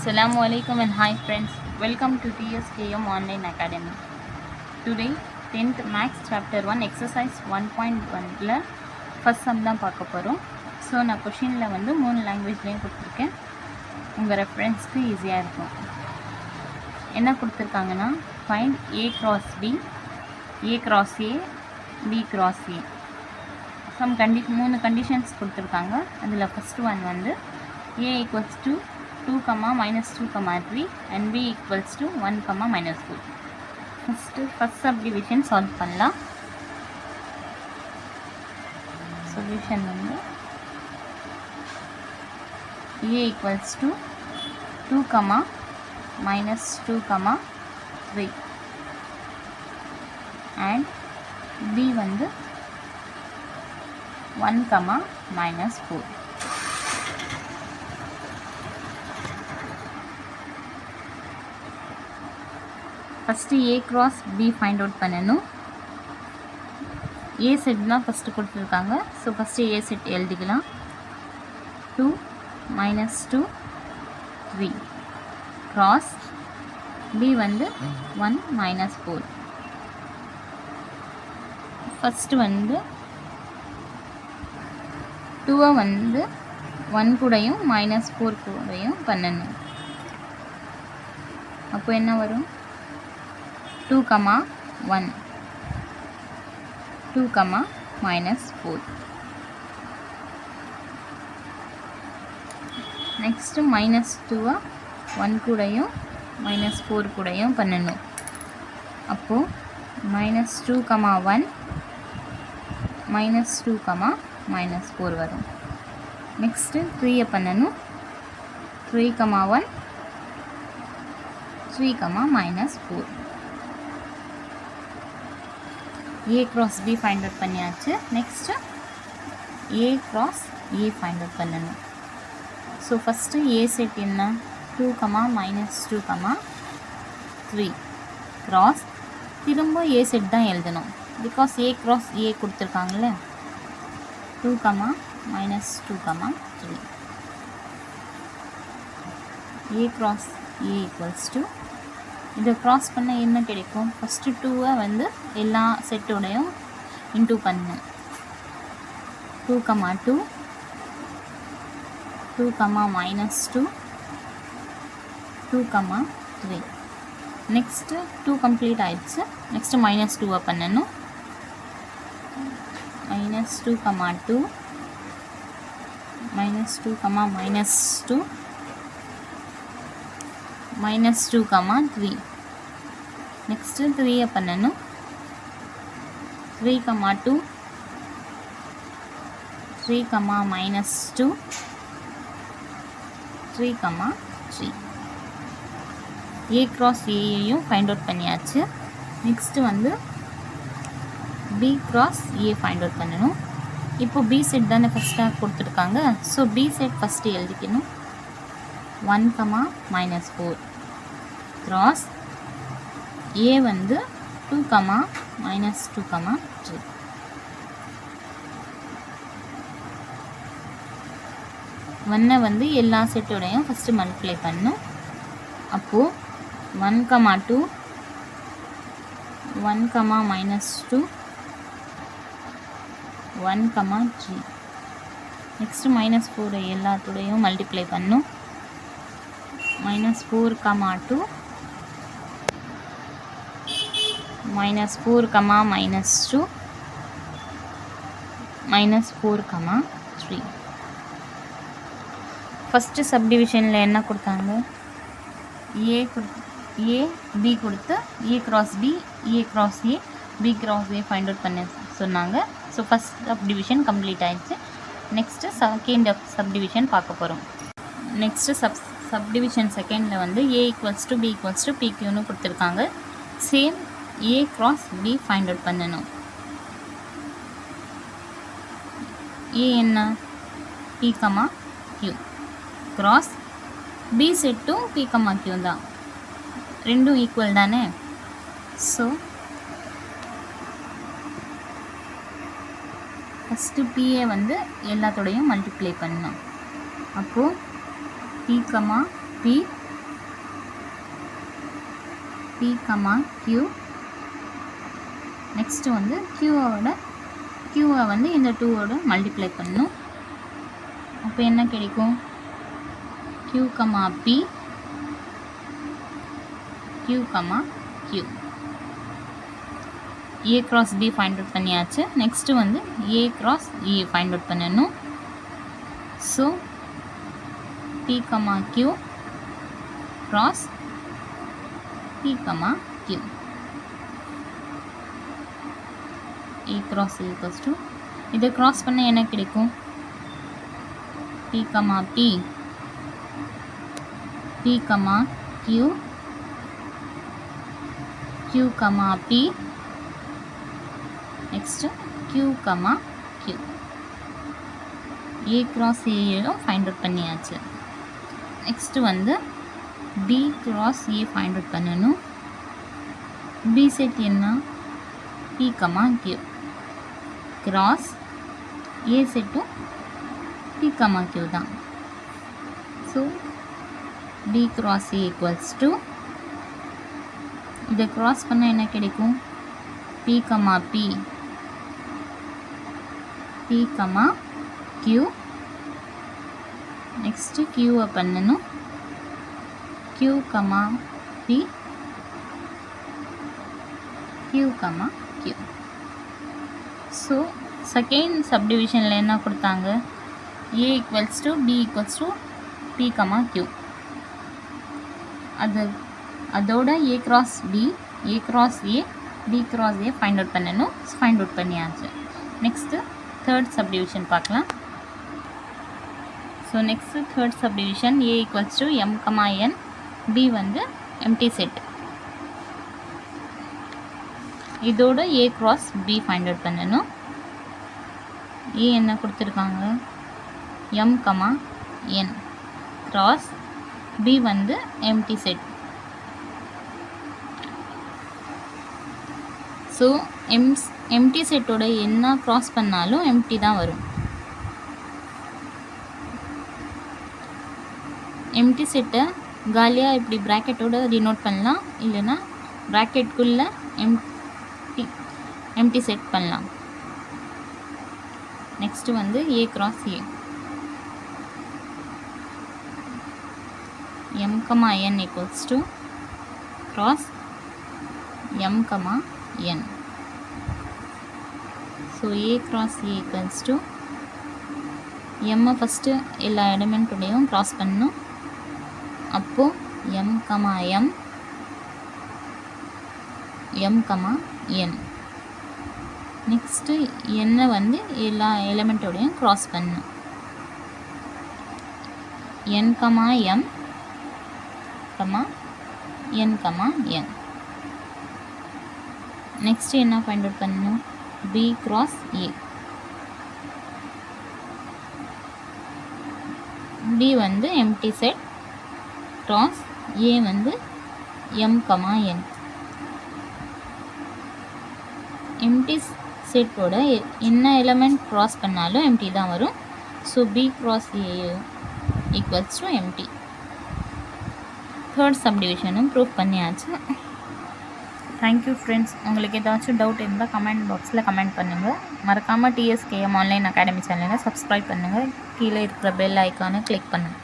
Assalamualaikum and hi friends, welcome to TSKM Online Academy. Today 10th Max Chapter 1 Exercise 1.1ல first sum தான் பார்க்க போகிறோம். So நான் கொஷினில் வந்து 3 லாங்குவேஜ்லேயும் கொடுத்துருக்கேன், உங்கள் ரெஃபரன்ஸ்க்கு ஈஸியாக இருக்கும். என்ன கொடுத்துருக்காங்கன்னா find A cross B, A cross A, B cross A. Some 3 conditions கொடுத்துருக்காங்க. அதில் ஃபஸ்ட்டு ஒன் வந்து A equals to 2, -2, 3 and B equals to 1, -4. First subdivision solve பண்ணலாம். சொல்யூஷன் வந்து A equals to 2, -2, 3 and B வந்து 1, -4. First A cross B find out பண்ணணும். A set தான் first கொடுத்துருக்காங்க. So first A set எழுதிக்கலாம். 2, -2, 3 cross B வந்து 1, -4. First வந்து 2 வந்து 1 கூடையும் -4 கூடையும் பண்ணணும். அப்போ என்ன வரும்? 2, 1, 2, -4. நெக்ஸ்ட்டு -2 1 கூடையும் -4 கூடையும் பண்ணணும். அப்போது -2, 1, -2, -4 வரும். நெக்ஸ்ட்டு 3 பண்ணணும். 3, 1, 3, -4. A cross B find out பண்ணியாச்சு. Next A cross A find out பண்ணணும். ஸோ ஃபஸ்ட்டு A செட் என்ன? 2, -2, 3 cross திரும்ப A செட் தான் எழுதணும். Because A cross A கொடுத்துருக்காங்கள. 2, -2, 3 A cross A equals to இதை க்ராஸ் பண்ண என்ன கிடைக்கும்? ஃபஸ்ட்டு 2 வந்து எல்லா செட்டோடையும் இன்டூ பண்ணணும். 2, 2, 2, -2, 2, 3. நெக்ஸ்ட்டு 2 கம்ப்ளீட் ஆயிடுச்சு. நெக்ஸ்ட்டு -2 பண்ணணும். -2, 2, -2, -2, -2, 3. நெக்ஸ்ட்டு 3 பண்ணணும். 3, 2, 3, -2, 3, 3. A cross Aயையும் ஃபைண்ட் அவுட் பண்ணியாச்சு. நெக்ஸ்ட்டு வந்து B cross A find out பண்ணணும். இப்போ B செட் தானே ஃபஸ்ட்டாக கொடுத்துருக்காங்க. ஸோ B செட் ஃபஸ்ட்டு எழுதிக்கணும். 1, -4 cross A வந்து 2, -2, 3. ஒன்றை வந்து எல்லா செட்டோடையும் ஃபஸ்ட்டு மல்டிப்ளை பண்ணும். அப்போது 1, 2, 1, -2, 1, 3. நெக்ஸ்ட்டு -4 எல்லாத்தோடையும் மல்டிப்ளை பண்ணும். -4, 2, -4, -2, -4, 3. ஃபஸ்ட்டு சப்டிவிஷனில் என்ன கொடுத்தாங்க? A B கொடுத்து A cross B, A cross A, B cross A find out பண்ண சொன்னாங்க. ஸோ ஃபஸ்ட் சப்டிவிஷன் கம்ப்ளீட் ஆயிடுச்சு. நெக்ஸ்ட்டு செகண்ட் சப்டிவிஷன் பார்க்க போகிறோம். நெக்ஸ்ட்டு சப்டிவிஷன் செகண்டில் வந்து A equals to B equals to PQன்னு கொடுத்துருக்காங்க. Same A cross B find out பண்ணணும். A என்ன? P, Q cross B செட்டும் P, Q தான். ரெண்டும் ஈக்குவல் தானே. ஸோ ஃபஸ்ட்டு Pயை வந்து எல்லாத்தோடையும் மல்டிப்ளை பண்ணணும். அப்போது P, P P, Q. Next வந்து Qவை வந்து இந்த 2ஓட மல்டிப்ளை பண்ணணும். அப்போ என்ன கிடைக்கும்? Q, P, Q, Q. A cross B find out பண்ணியாச்சு. நெக்ஸ்ட்டு வந்து A cross E find out பண்ணணும். So P, Q cross P, Q. A cross E equals to இதை கிராஸ் பண்ண என்ன கிடைக்கும்? P, P, P, Q, Q, P, next Q, Q. A cross A find out பண்ணியாச்சு. Next வந்து B cross A find out பண்ணணும். B set என்ன? P, Q cross A செட்டும் P, Q தான். So B cross A equals to இதை cross பண்ண என்ன கிடைக்கும்? P, P, P, Q. Next Qவை பண்ணணும். Q, P, Q, Q. So second சப்டிவிஷனில் என்ன கொடுத்தாங்க? A equals to B equals to P, Q. அதோட A cross B, A cross A, B cross A find out பண்ணணும். ஃபைண்ட் அவுட் பண்ணியாச்சு. Next third subdivision பார்க்கலாம். So next third subdivision A equals to M, N, B வந்து empty set. இதோட A cross B find out பண்ணணும். A என்ன கொடுத்துருக்காங்க? M, N cross B வந்து empty set. So empty செட்டோட என்ன க்ராஸ் பண்ணாலும் எம்டி தான் வரும். எம்டி செட்டை காலியாக இப்படி ப்ராக்கெட்டோட டினோட் பண்ணலாம், இல்லைன்னா ப்ராக்கெட்குள்ளே எம்டி செட் பண்ணலாம். நெக்ஸ்ட்டு வந்து A cross A, M, N equals to cross M, N. So A cross A equals to M first எல்லா எலிமெண்ட்டோடையும் க்ராஸ் பண்ணணும். அப்போது M, N. நெக்ஸ்ட்டு N வந்து எல்லா எலிமெண்ட்டோடையும் க்ராஸ் பண்ணணும். N, M, N, N. Next என்ன ஃபைண்ட் அவுட் பண்ணணும்? B cross A. B வந்து எம்டி செட் cross A வந்து M, N. எம்டி செட்டோட என்ன எலிமெண்ட் க்ராஸ் பண்ணாலும் எம்டி தான் வரும். So B cross A equals to empty. Third சப்டிவிஷனும் ப்ரூவ் பண்ணியாச்சு. Thank you friends. உங்களுக்கு ஏதாச்சும் டவுட் இருந்தால் கமெண்ட் பாக்ஸில் கமெண்ட் பண்ணுங்கள். மறக்காமல் TSKM ஆன்லைன் அகாடமி சேனலை சப்ஸ்கிரைப் பண்ணுங்கள். கீழே இருக்கிற பெல் ஐக்கானை கிளிக் பண்ணுங்கள்.